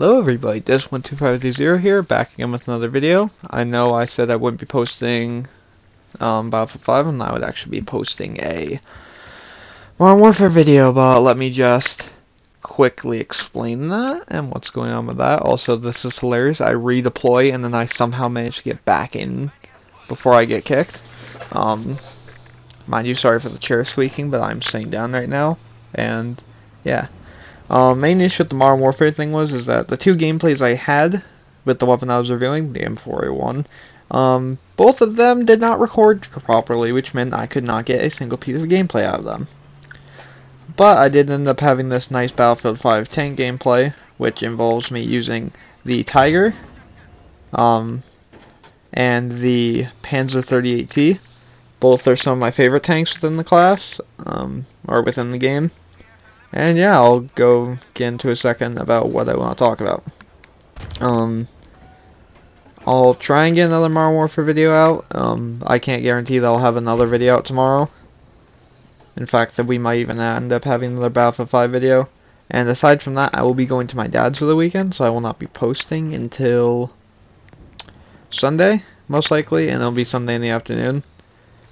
Hello everybody, Des1250 here, back again with another video. I know I said I wouldn't be posting Battlefield 5, and I would actually be posting a Modern Warfare video, but let me just quickly explain that and what's going on with that. Also, this is hilarious. I redeploy and then I somehow manage to get back in before I get kicked. Mind you, sorry for the chair squeaking, but I'm sitting down right now, and yeah. Main issue with the Modern Warfare thing is that the two gameplays I had with the weapon I was reviewing, the M4A1, both of them did not record properly, which meant I could not get a single piece of gameplay out of them. But I did end up having this nice Battlefield 5 tank gameplay, which involves me using the Tiger, and the Panzer 38T. Both are some of my favorite tanks within the class, or within the game. And yeah, I'll go get into a second about what I want to talk about. I'll try and get another Modern Warfare video out. I can't guarantee that I'll have another video out tomorrow. In fact, that we might even end up having another Battlefield 5 video. And aside from that, I will be going to my dad's for the weekend, so I will not be posting until Sunday, most likely, and it'll be Sunday in the afternoon.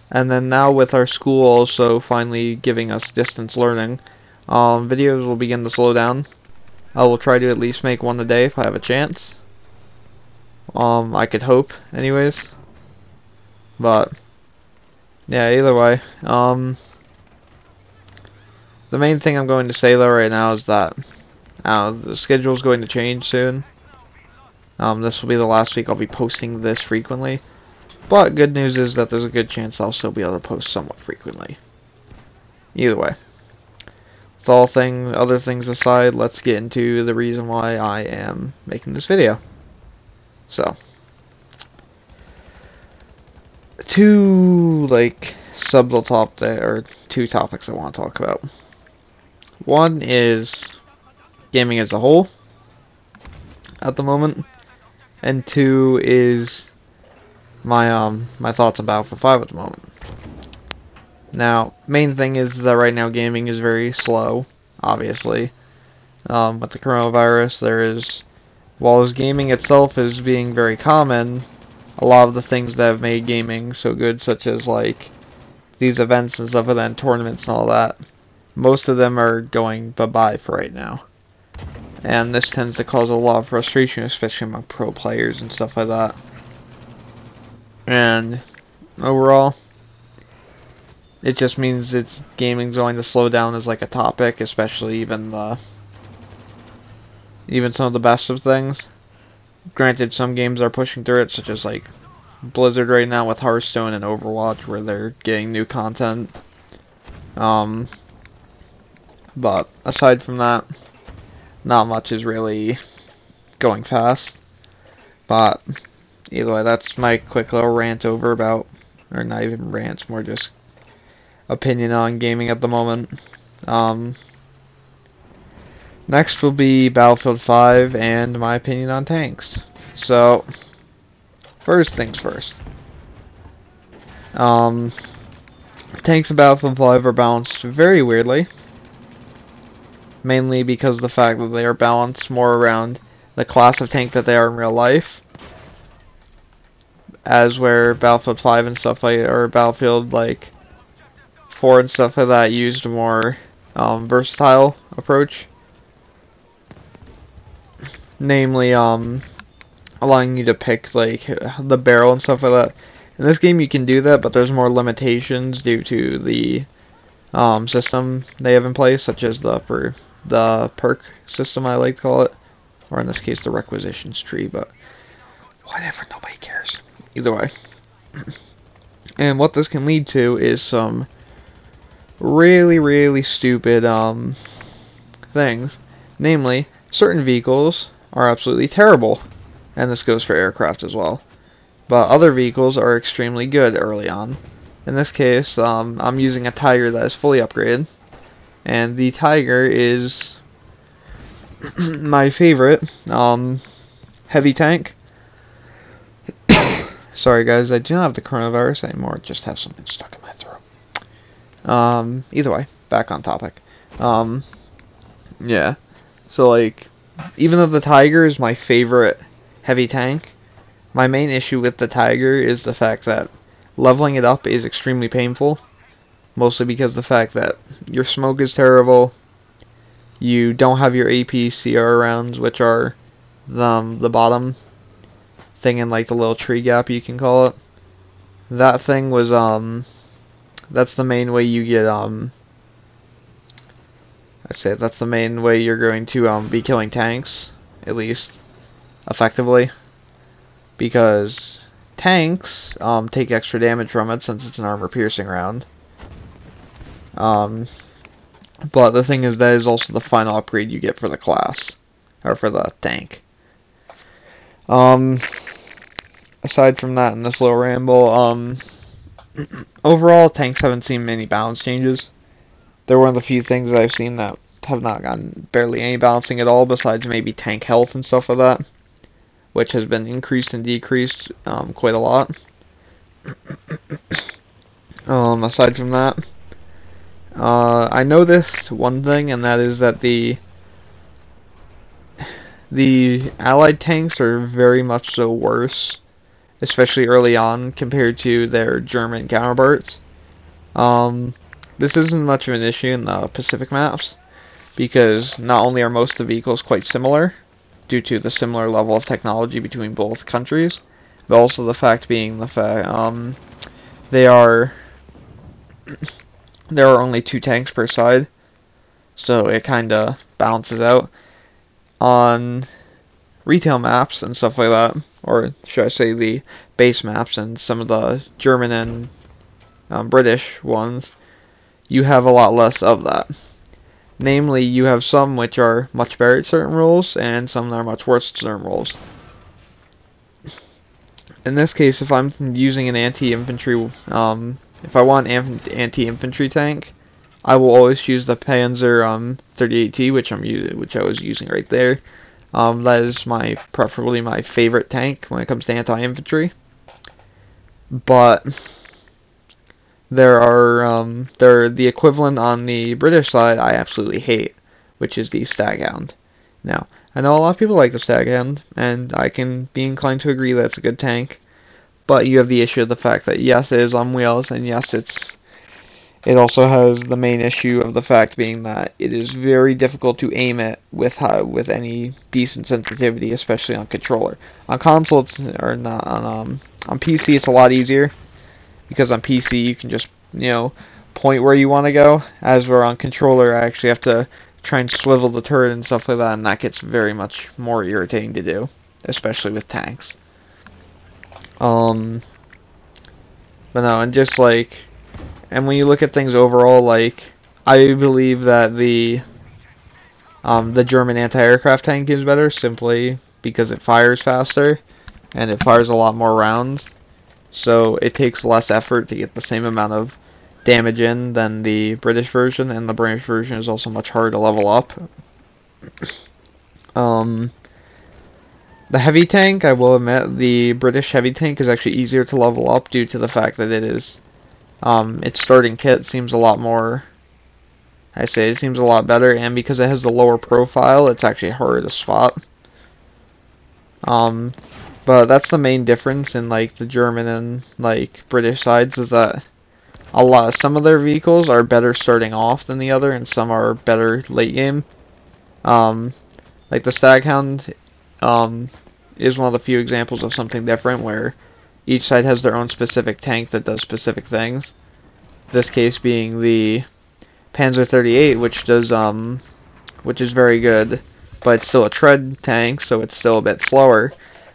And then now with our school also finally giving us distance learning, videos will begin to slow down. I will try to at least make one a day if I have a chance. I could hope, anyways. But yeah, either way. The main thing I'm going to say though right now is that the schedule is going to change soon. This will be the last week I'll be posting this frequently. But good news is that there's a good chance I'll still be able to post somewhat frequently. Either way. With all other things aside, let's get into the reason why I am making this video. So, two two topics I want to talk about. One is gaming as a whole at the moment, and two is my my thoughts on Battlefield 5 at the moment. Now, main thing is that right now gaming is very slow, obviously. With the coronavirus, while gaming itself is being very common, a lot of the things that have made gaming so good, such as like these events and stuff like that, and tournaments and all that, most of them are going bye-bye for right now. And this tends to cause a lot of frustration, especially among pro players and stuff like that. And overall, it just means gaming's going to slow down as like a topic, especially even some of the best of things. Granted, some games are pushing through it, such as like Blizzard right now with Hearthstone and Overwatch, where they're getting new content. But aside from that, not much is really going fast. But either way, that's my quick little rant over about, or not even rant, more just opinion on gaming at the moment. Next will be Battlefield 5 and my opinion on tanks. So, first things first. Tanks in Battlefield 5 are balanced very weirdly. Mainly because of the fact that they are balanced more around the class of tank that they are in real life. As where Battlefield 5 and stuff like, or Battlefield like 4 and stuff like that used a more versatile approach. Namely, allowing you to pick like the barrel and stuff like that. In this game you can do that, but there's more limitations due to the system they have in place, such as the perk system, I like to call it, or in this case the requisitions tree, but whatever, nobody cares. Either way. And what this can lead to is some really stupid things. Namely, certain vehicles are absolutely terrible, and this goes for aircraft as well, but other vehicles are extremely good early on. In this case, I'm using a Tiger that is fully upgraded, and the Tiger is my favorite heavy tank. Sorry guys, I do not have the coronavirus anymore, I just have something stuck in my throat. Either way, back on topic. Yeah, so like, even though the Tiger is my favorite heavy tank, my main issue with the Tiger is the fact that leveling it up is extremely painful. Mostly because the fact that your smoke is terrible, you don't have your APCR rounds, which are the bottom thing in like the little tree gap, you can call it. That thing was that's the main way you get I'd say that's the main way you're going to be killing tanks, at least effectively, because tanks take extra damage from it since it's an armor piercing round. But the thing is, that is also the final upgrade you get for the class, or for the tank. Aside from that, in this little ramble, overall, tanks haven't seen many balance changes. They're one of the few things that I've seen that have not gotten barely any balancing at all, besides maybe tank health and stuff like that, which has been increased and decreased quite a lot. Aside from that, I noticed one thing, and that is that the allied tanks are very much so worse, especially early on, compared to their German counterparts. This isn't much of an issue in the Pacific maps, because not only are most of the vehicles quite similar, due to the similar level of technology between both countries, but also the fact being the fact there are only 2 tanks per side, so it kinda balances out. On retail maps and stuff like that, or should I say the base maps and some of the German and British ones, you have a lot less of that. Namely, you have some which are much better at certain roles, and some that are much worse at certain roles. In this case, if I'm using an anti-infantry, if I want an anti-infantry tank, I will always choose the Panzer 38T, which I was using right there. That is preferably my favorite tank when it comes to anti-infantry. But there are the equivalent on the British side I absolutely hate, which is the Staghound. Now, I know a lot of people like the Staghound, and I can be inclined to agree that it's a good tank. But you have the issue of the fact that yes, it is on wheels, and yes, it also has the main issue of the fact being that it is very difficult to aim it with any decent sensitivity, especially on controller. On console, or not on PC, it's a lot easier, because on PC you can just point where you want to go. As where on controller, I actually have to try and swivel the turret and stuff like that, and that gets very much more irritating to do, especially with tanks. But no, and just like, and when you look at things overall, like, I believe that the German anti-aircraft tank is better, simply because it fires faster, and it fires a lot more rounds, so it takes less effort to get the same amount of damage in than the British version, and the British version is also much harder to level up. The heavy tank, I will admit, the British heavy tank is actually easier to level up due to the fact that it is, its starting kit seems a lot more, it seems a lot better, and because it has the lower profile, it's actually harder to spot. But that's the main difference in, like, the German and, like, British sides, is that some of their vehicles are better starting off than the other, and some are better late game. Like the Staghound, is one of the few examples of something different, where each side has their own specific tank that does specific things. This case being the Panzer 38, which is very good, but it's still a tread tank, so it's still a bit slower,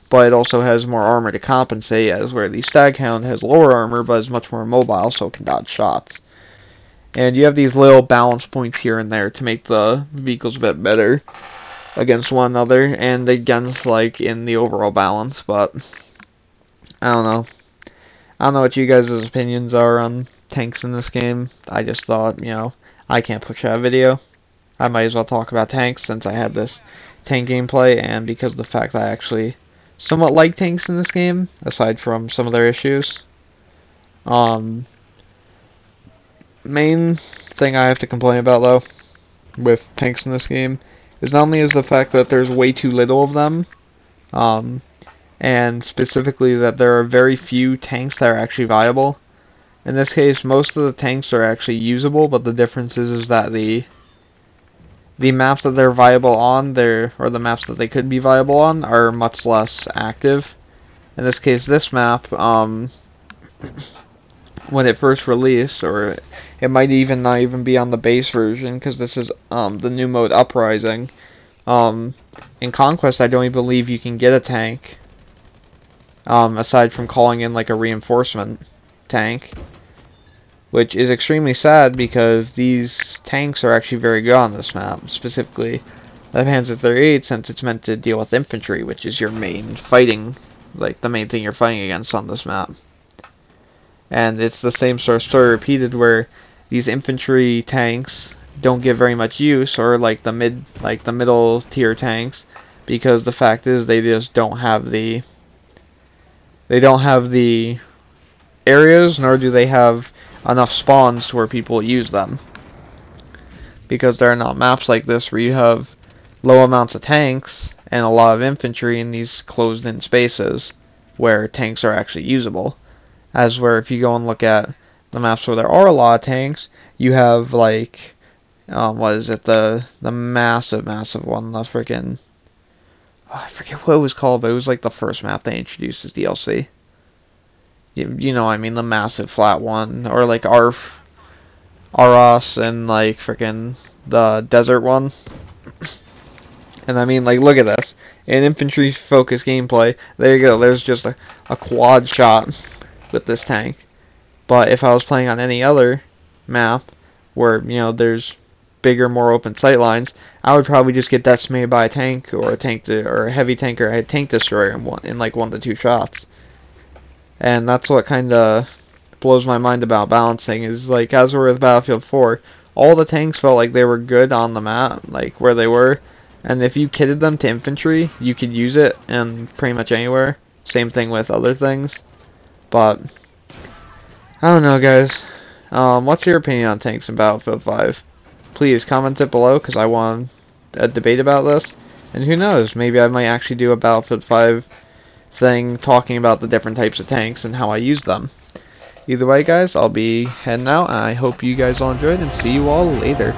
but it also has more armor to compensate, as where the Staghound has lower armor, but is much more mobile, so it can dodge shots. And you have these little balance points here and there to make the vehicles a bit better against one another, and against, like, in the overall balance, but I don't know. I don't know what you guys' opinions are on tanks in this game. I just thought, I can't push out a video. I might as well talk about tanks since I had this tank gameplay, and because of the fact that I actually somewhat like tanks in this game, aside from some of their issues. Main thing I have to complain about, though, with tanks in this game is not only is the fact that there's way too little of them, and specifically that there are very few tanks that are actually viable. In this case, most of the tanks are actually usable, but the difference is that the maps that they're viable on, or the maps that they could be viable on, are much less active. In this case, this map, when it first released, or it might even not even be on the base version, because this is the new mode Uprising. In Conquest, I don't even believe you can get a tank, aside from calling in like a reinforcement tank, which is extremely sad because these tanks are actually very good on this map, specifically the Panzer 38, since it's meant to deal with infantry, which is your main fighting, like the main thing you're fighting against on this map. And it's the same sort of story repeated, where these infantry tanks don't get very much use, or like the middle tier tanks, because the fact is they just don't have the areas, nor do they have enough spawns to where people use them. Because there are not maps like this where you have low amounts of tanks and a lot of infantry in these closed in spaces where tanks are actually usable. As where if you go and look at the maps where there are a lot of tanks, you have like what is it, the massive one, the freaking, I forget what it was called, but it was like the first map they introduced as DLC. You know, I mean, the massive flat one, or like Aros, and like freaking the desert one. And I mean, like, look at this. In infantry focused gameplay, there you go, there's just a quad shot with this tank. But if I was playing on any other map where, you know, there's bigger, more open sight lines, I would probably just get decimated by a tank, or a heavy tank, or a tank destroyer in like 1 to 2 shots. And that's what kind of blows my mind about balancing, is like, as we're with Battlefield 4, all the tanks felt like they were good on the map, like where they were, and if you kitted them to infantry, you could use it in pretty much anywhere. Same thing with other things. But I don't know, guys. What's your opinion on tanks in Battlefield 5? Please comment it below, because I want a debate about this. And who knows, maybe I might actually do a Battlefield 5 thing talking about the different types of tanks and how I use them. Either way, guys, I'll be heading out, and I hope you guys all enjoyed, and see you all later.